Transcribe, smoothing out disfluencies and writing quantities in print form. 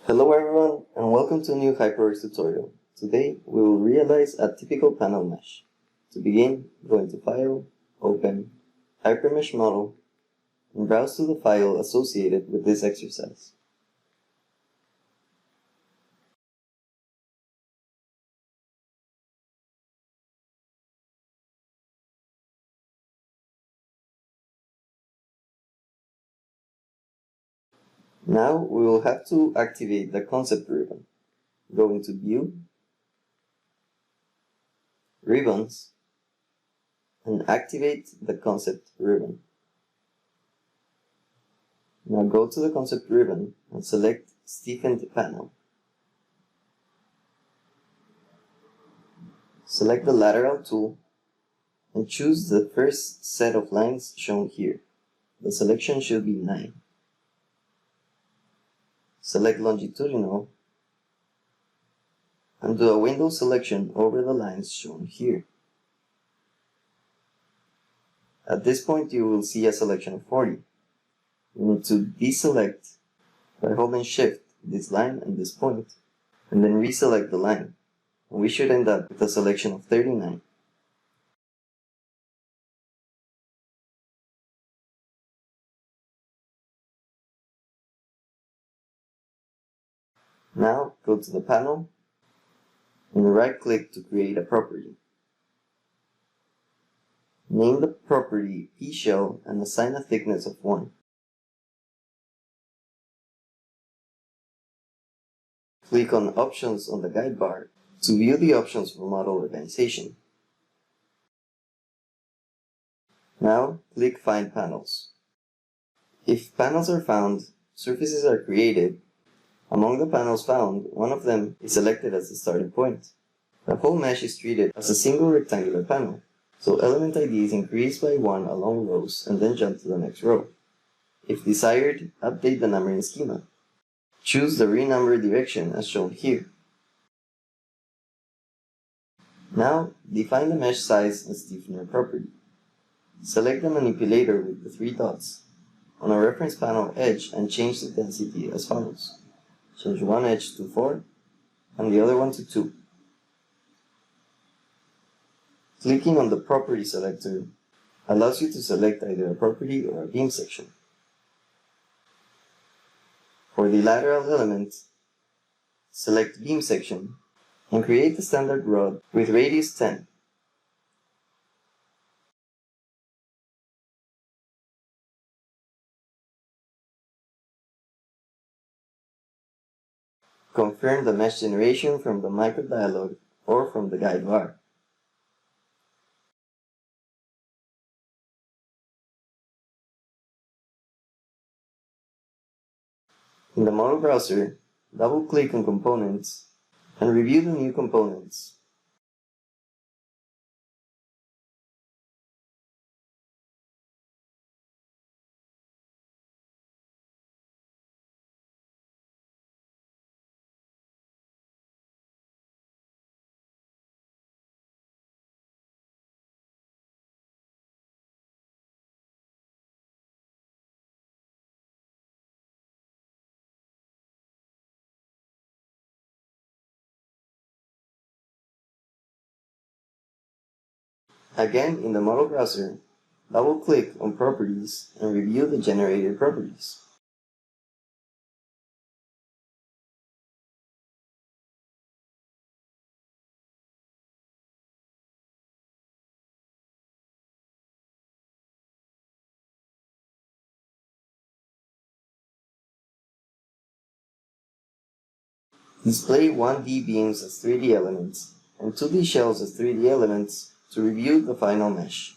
Hello everyone and welcome to a new HyperWorks tutorial. Today we will realize a typical panel mesh. To begin, go into File, Open, HyperMesh Model, and browse to the file associated with this exercise. Now we will have to activate the concept ribbon. Go into View, Ribbons, and activate the concept ribbon. Now go to the concept ribbon and select Stiffened Panel. Select the lateral tool and choose the first set of lines shown here. The selection should be 9. Select longitudinal and do a window selection over the lines shown here. At this point you will see a selection of 40. You need to deselect by holding Shift this line and this point, and then reselect the line, and we should end up with a selection of 39. Now go to the panel and right-click to create a property. Name the property P-shell and assign a thickness of 1. Click on Options on the guide bar to view the options for model organization. Now click Find Panels. If panels are found, surfaces are created. Among the panels found, one of them is selected as the starting point. The whole mesh is treated as a single rectangular panel, so element ID is increased by 1 along rows and then jump to the next row. If desired, update the numbering schema. Choose the renumber direction as shown here. Now, define the mesh size and stiffener property. Select the manipulator with the 3 dots on a reference panel edge and change the density as follows. Change one edge to 4 and the other one to 2. Clicking on the property selector allows you to select either a property or a beam section. For the lateral element, select beam section and create the standard rod with radius 10. Confirm the mesh generation from the micro dialog or from the guide bar. In the model browser, double-click on Components and review the new components. Again, in the model browser, double-click on Properties and review the generated properties. Display 1D beams as 3D elements and 2D shells as 3D elements to review the final mesh.